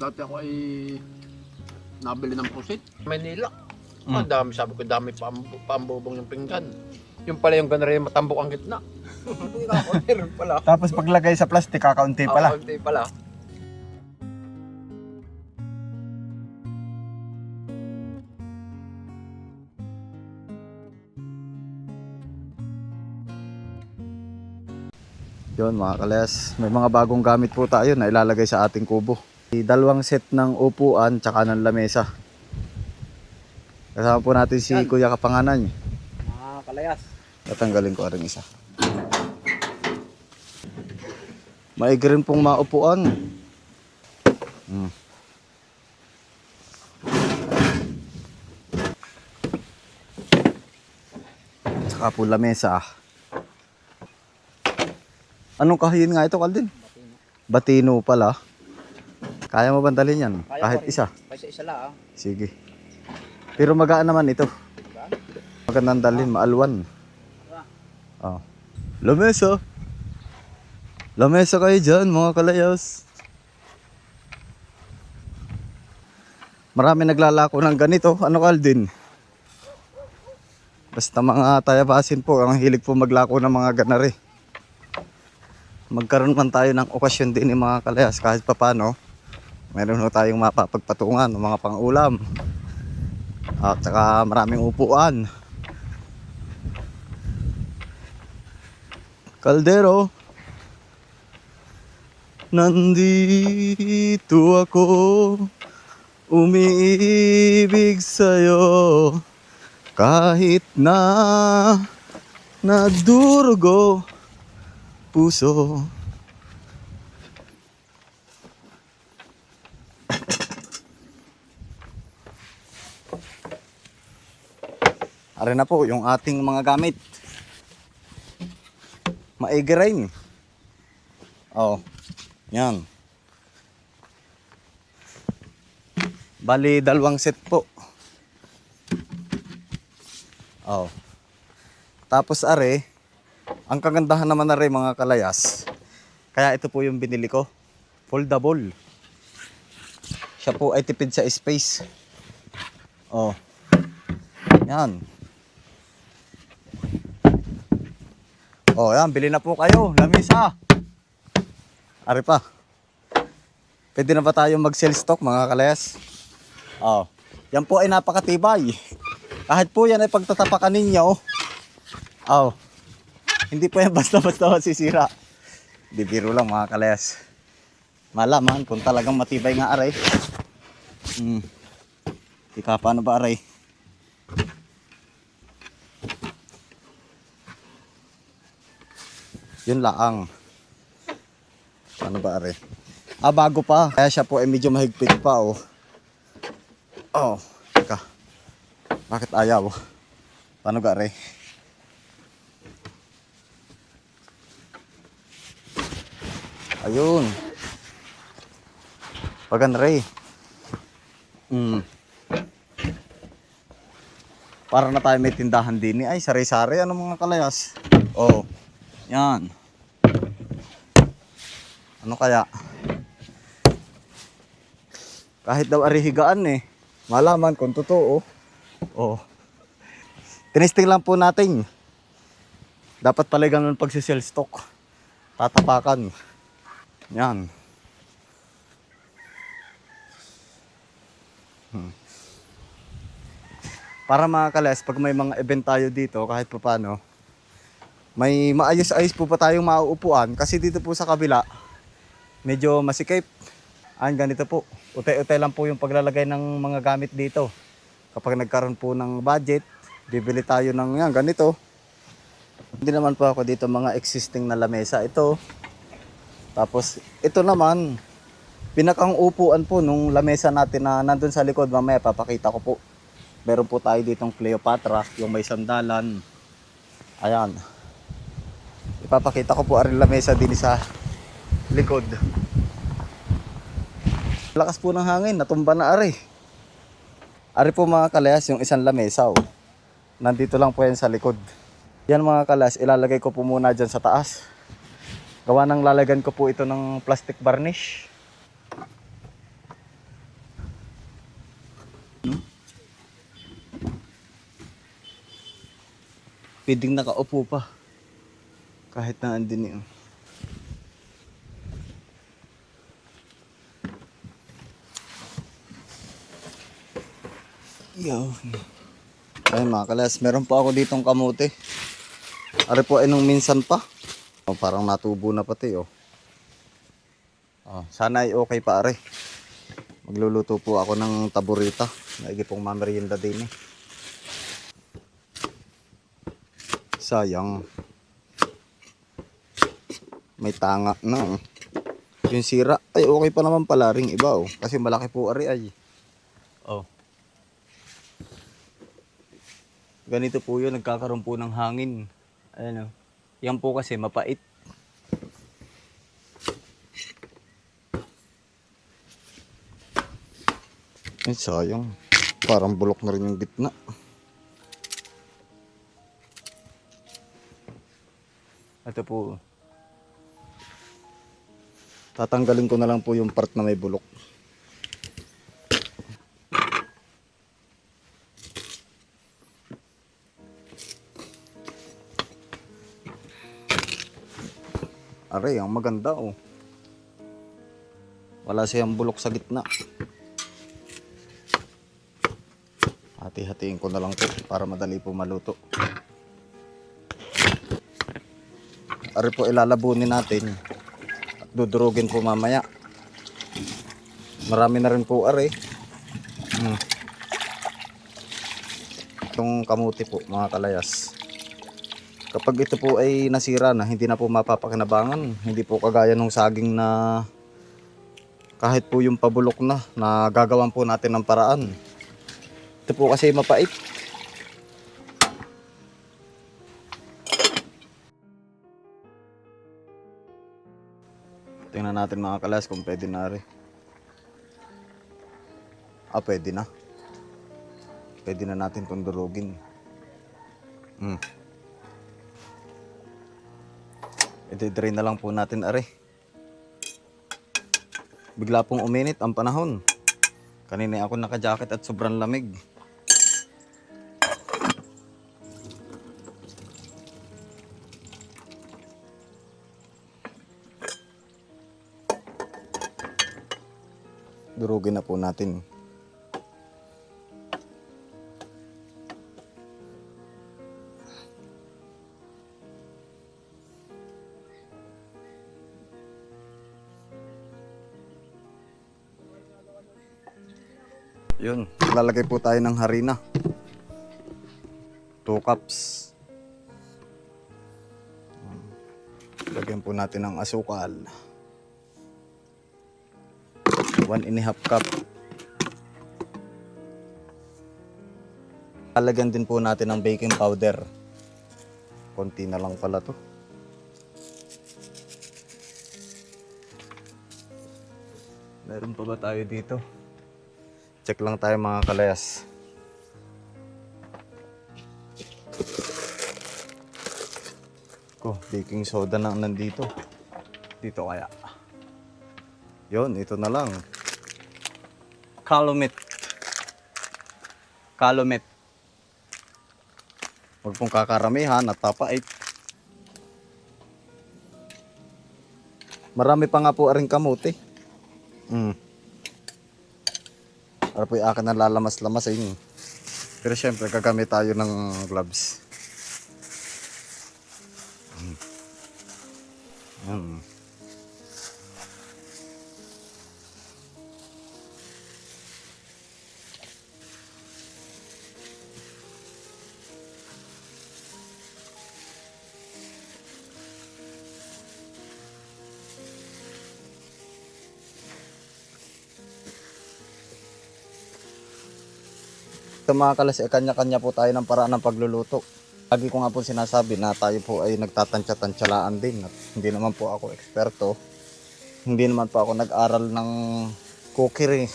Dati ako ay nabili ng pusit. Manila. Ang dami, sabi ko, dami paambubong yung pinggan. Yung pala yung ganari matambok ang gitna. Hindi ka ako, meron pala. Tapos paglagay sa plastic, kakaunti pala. Kaunti pala. Yun mga kalayas, may mga bagong gamit po tayo na ilalagay sa ating kubo. Dalawang set ng upuan tsaka ng lamesa. Kasama po natin si Kuya Kapanganan. Mga kalayas. Tatanggalin ko rin isa. Maigi rin pong maupuan. Tsaka po lamesa. Anong kahiyin nga ito, Kaldin? Batino pala. Kaya mo ba dalhin yan? Kahit isa? Kahit isa lang. Sige. Pero magaan naman ito. Magandang dalhin, maalwan. Oh. Lamesa. Lamesa kayo dyan, mga kalayas. Marami naglalako ng ganito. Ano, Kaldin? Basta mga tayabasin po, ang hilig po maglako ng mga ganari. Magkaroon man tayo ng okasyon din ng mga kalayas kahit papano. Meron na tayong mapapagpatungan ng mga pang-ulam. At saka maraming upuan. Kaldero. Nandito ako, umiibig sa'yo. Kahit na nadurugo puso. Ari na po yung ating mga gamit. Maigi rin. Oh, yan. Bali, dalawang set po. Oh. Tapos are, ang kagandahan naman na rin mga kalayas. Kaya ito po yung binili ko. Foldable. Siya po ay tipid sa space. Oh. Yan. Oh, yan. Bili na po kayo. Lamisa. Ari pa. Pwede na ba tayo mag-sell stock mga kalayas? Oh. Yan po ay napakatibay. Kahit po yan ay pagtatapakan ninyo. Oh. Hindi po yan basta-basta masisira. Di biro lang mga kalayas. Malaman kung talagang matibay nga aray. Ika paano ba aray? Yun laang. Paano ba aray? Bago pa. Kaya siya po ay medyo mahigpit pa oh. Oh. Ika. Bakit ayaw? Paano ba aray? Ayun. Pagan ray. Para na tayo may tindahan din. Ay, sari-sari. Ano mga kalayas? Oh. Yan. Ano kaya? Kahit daw arihigaan eh. Malaman kung totoo. Oh. Tinesting lang po natin. Dapat pala ganun pagsisell stock. Tatapakan. Yan. Para mga kalayas, pag may mga event tayo dito, kahit pa paano, may maayos-ayos po pa tayong mauupuan. Kasi dito po sa kabila, medyo masikip. Ganito po. Utay-utay lang po yung paglalagay ng mga gamit dito. Kapag nagkaroon po ng budget, bibili tayo ng yan, ganito. Hindi naman po ako dito mga existing na lamesa. Ito. Tapos, ito naman, pinakang upuan po nung lamesa natin na nandun sa likod. Mamaya, papakita ko po. Meron po tayo ditong Cleopatra, yung may sandalan. Ayan. Ipapakita ko po ang lamesa din sa likod. Lakas po ng hangin, natumba na ari. Ari po mga kalayas, yung isang lamesa. Oh. Nandito lang po yan sa likod. Yan mga kalayas, ilalagay ko po muna dyan sa taas. Gawa ng lalagyan ko po ito ng plastic varnish. Pwedeng nakaupo pa. Kahit na andin yun. Yo. Ay mga kalas, meron po ako ditong kamote. Ari po ay nung minsan pa. Oh, parang natubo na pati oh. Oh, sana ay okay pa ari. Magluluto po ako ng taburita. Naigi pong mamerienda din eh. Sayang. May tanga na oh. Yung sira ay okay pa naman pala ring iba oh. Kasi malaki po ari ay. Oh. Ganito po yun, nagkakaroon po ng hangin. Ayan o. Yan po kasi mapait. Ay sayang. Parang bulok na rin yung gitna. Ito po. Tatanggalin ko na lang po yung part na may bulok. Aray, ang maganda oh. Wala siyang bulok sa gitna. Hati-hatiin ko na lang po para madali po maluto. Aray po ilalabunin natin. At dudurugin po mamaya. Marami na rin po aray. Itong kamuti po mga kalayas. Kapag ito po ay nasira na, hindi na po mapapakinabangan. Hindi po kagaya ng saging na kahit po yung pabulok na, gagawan po natin ng paraan. Ito po kasi mapait. Tingnan natin mga kalas kung pwede na rin. Pwede na. Pwede na natin itong durugin. I-drain na lang po natin are. Bigla pong uminit ang panahon. Kanina ako naka-jacket at sobrang lamig. Durugin na po natin. Yun, lalagay po tayo ng harina. 2 cups. Lagyan po natin ng asukal. 1½ cup. Lalagyan din po natin ng baking powder. Konti na lang pala to. Meron pa ba tayo dito? Check lang tayo mga kalayas. Baking soda na nandito. Dito kaya. Yon, ito na lang. Calumet. Calumet. Huwag pong kakaramihan at papait. Marami pa nga po aring kamote. Para po yung akin na lalamas-lamas sa inyo. Pero syempre gagamit tayo ng gloves. Ito mga kalas, kanya-kanya po tayo ng paraan ng pagluluto. Lagi ko nga po sinasabi na tayo po ay nagtatansya-tansyalaan din. At hindi naman po ako eksperto. Hindi naman po ako nag-aral ng cookery.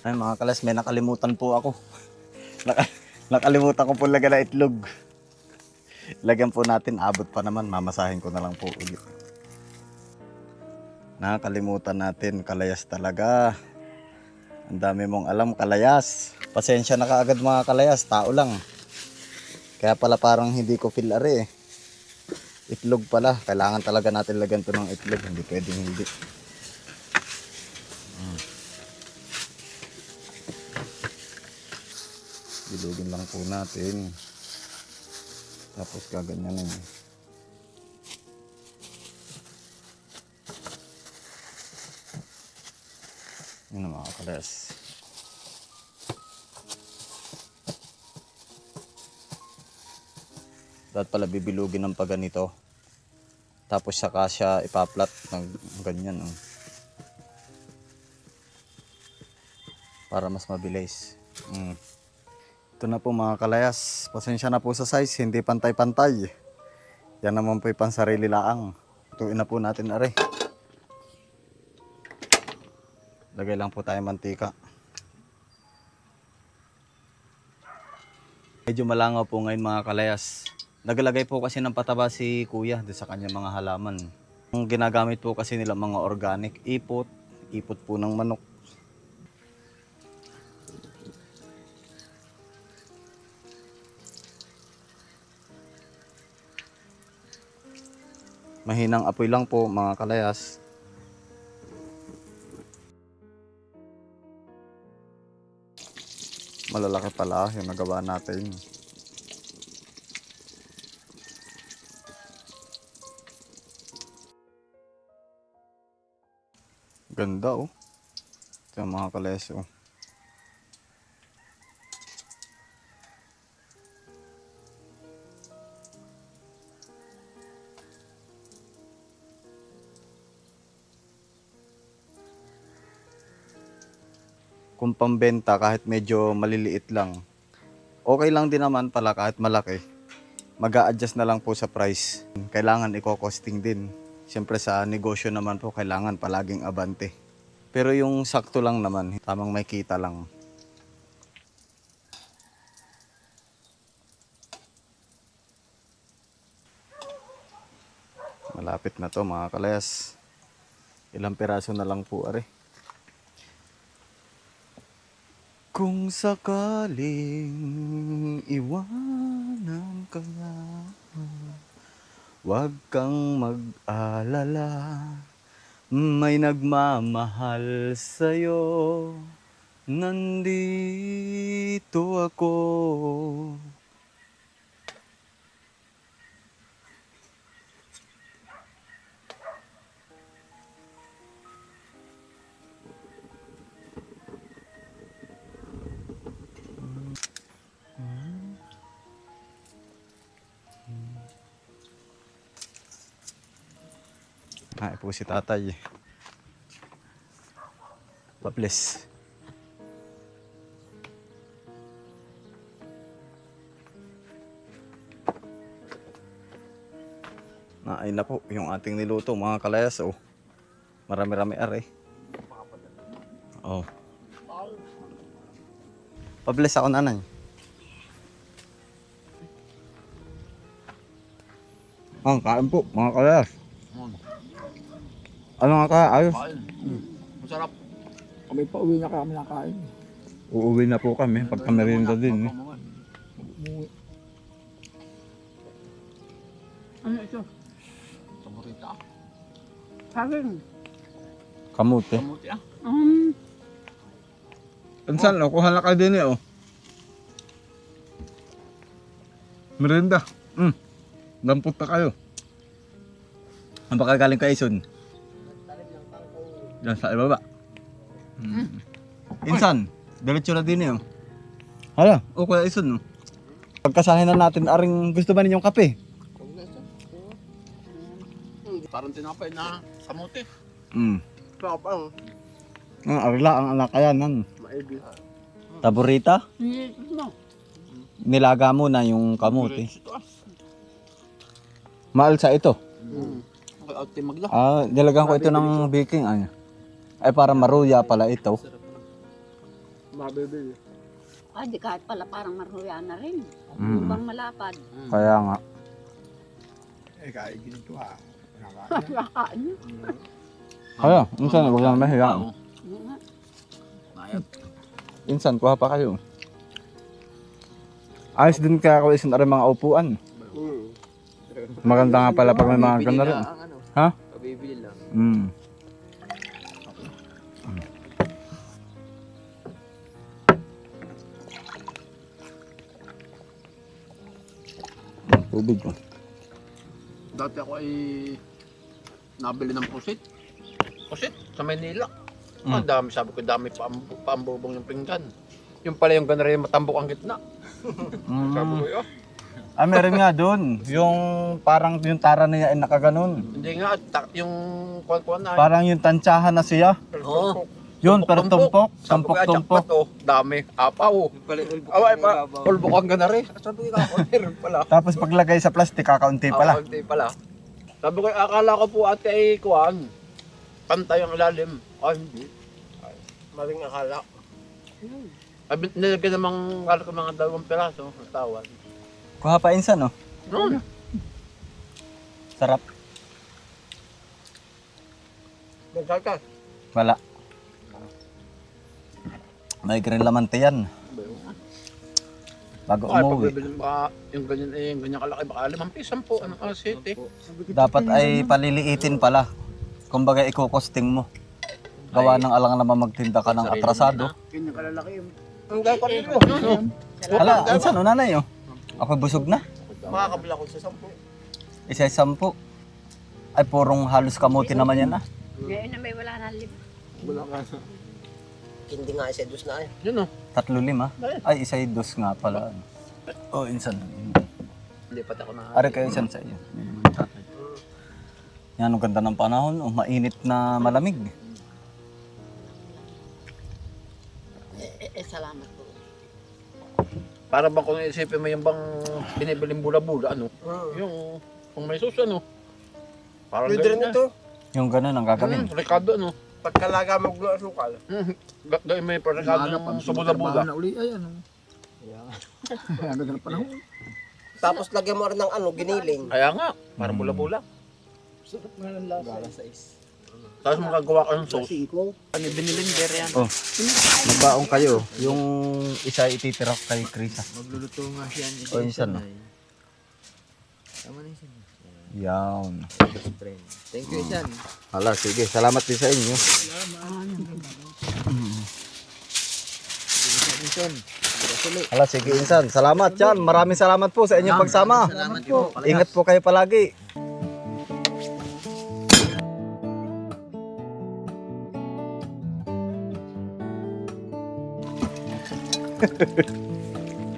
Ay mga kalas, may nakalimutan po ako. Nakalimutan ko po lagyan na itlog. Lagyan po natin, abot pa naman, mamasahin ko na lang po ulit. Nakalimutan natin, kalayas talaga. Ang dami mong alam, kalayas. Pasensya na kaagad mga kalayas, tao lang. Kaya pala parang hindi ko feel are eh. Itlog pala, kailangan talaga natin lagyan to ng itlog, hindi pwedeng hindi. Bilugin lang po natin. Tapos gaganyanin. Yun ang mga kalas. Dapat pala bibilugin ng paganito. Tapos saka siya ipaplat ng ganyan. Oh. Para mas mabilis. Ito na po mga kalayas. Pasensya na po sa size. Hindi pantay-pantay. Yan naman po yung pansarili laang. Tuin na po natin are. Lagay lang po tayo mantika. Medyo malangaw po ngayon mga kalayas. Nagalagay po kasi ng pataba si kuya doon sa kanyang mga halaman. Ang ginagamit po kasi nila mga organic, ipot po ng manok. Mahinang apoy lang po mga kalayas. Malalaki pala yung nagawa natin. Ganda oh. Ito yung mga kalayas oh. Kung pambenta kahit medyo maliliit lang, okay lang din naman pala kahit malaki. Mag-a-adjust na lang po sa price. Kailangan i-costing din. Siyempre sa negosyo naman po kailangan palaging abante. Pero yung sakto lang naman, tamang may kita lang. Malapit na to mga kalayas. Ilang piraso na lang po are. Kung sakaling iwanan ka nga, huwag kang mag-alala, may nagmamahal sa'yo, nandito ako. Ay po si tatay. Paples. Naay na po yung ating niluto mga kalayas. Oh. Marami-rami are. Oh. Pabless ako nanay. Ang kain po mga kalayas. Ano nga ka? Ayos. Masarap. Kami pa uwi na kami nakain. Uuwi na po kami pagka merienda din. Eh. Ano ito? Paborita. Saging. Kamote. Kamuti ah. Ansan, oh, kuha na kayo din eh, oh. Merienda. Dampot na kayo. Ang baka galing kay Ison. Yan sa ibaba. Insan, diretso na din eh, oh. Hala, o kuya Ison, oh. Pagkasahin na natin, aring gusto ba ninyong kape? Parang tinapay na kamuti. Sarap ang Arla, ang alakayanan. maibig. Taburita? Hindi, no. Nilaga mo na yung kamote. Ito ah. Maalsa ito. Ate magla. Nilagyan ko ito ng baking. Ano? Ay, para maruya pala ito. Mabibili. Ay, di kahit pala parang maruya na rin. Mm. Yung bang malapad. Kaya nga. Eh, kaya ginito ha. Nakakaan niyo. Kaya, insan, huwag lang mahiya. Oo nga. Mayat. Insan, kuha pa kayo. Ayos din kaya ako isan rin mga upuan. Maganda nga pala pag may mga ganda rin. Ha? Pabibili lang. Mm. Tubig ko. Dati ako ay nabili ng pusit. Pusit, sa Maynila. Mm. Ang dami, sabi ko, dami paambubong yung pinggan. Yung pala yung gano'n rin matambok ang gitna. Sabi ko, oh. Ah, meron nga doon. Yung parang yung tara niya ay nakaganon. Hindi nga, yung kuwan-kuwan na. Parang yung tansyahan na siya. Oo. Yun, pero tumpok. Sabi ko, Tumpok-tumpok. jackpot, oh. Dami. Apaw. Away pa. Pulbok ang gano'n rin. Sabi ko, meron pala. Tapos paglagay sa plastic, kakaunti pala. Konti pala. Sabi ko, akala ko po ate ay kuwan. Pantay ang ilalim. Ay, hindi. Ay, maling akala. Ay, nilagyan namang akala ko mga 2 piraso. Tawan. Kuha pa insan, no? Noon. Sarap. Nagkaka. Wala. May grill lamante yan. Bago Ay, umuwi. pagbibili baka yung ganyan eh, yung ganyan kalaki. Baka 5 piso po. Ano ka, city? Dapat ay paliliitin pala. Kumbaga ikukosting mo. Gawa ng alang naman magtinda ka ng atrasado. Ganyan kalalaki yung Ang gagawin ko. Hala, insan, o nanay, oh. Ako busog na. Makakabila ko sa 10. Isa 10. Ay, purong halos kamuti naman yan, ah. Ngayon na may wala na lima. wala ka. Hindi nga isa dos na eh. Yun o. 3-5. Ay, isa 2 nga pala. Oh, insan. Hindi pati ako na. Are kayo insan sa iyo. Yan, ang ganda ng panahon. Oh, mainit na malamig. Salamat po. Para bang kung isipin mo yung bang binibiling bula-bula, ano? Yung kung may sus, ano? Parang Pwede rin ganyan. ito. Yung ganun ang gagawin. Ricardo, ano? Pagkalaga mo gulo asukal. Gawin mo yung Ricardo ng subula-bula. na uli, ay ano. Ang ganda ng panahon. Tapos lagyan mo rin ng ano, giniling. Kaya nga, parang bula-bula. Sarap nga ng lasa. Tapos magagawa ka ng sauce. 5. Ano, binilinder yan. Oh, magbaong kayo. Yung isa ititira ko kay Chris. Magluluto nga siya. O, insan, no? Tama na yun. Yan. Thank you, Isan. Hala, sige. Salamat din sa inyo. Hala, sige insan. Salamat yan. Maraming salamat po sa inyong pagsama. Salamat po. Ingat po kayo palagi.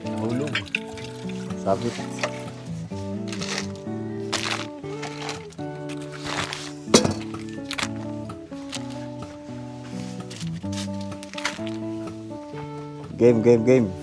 Nahulog. Sabit. Game.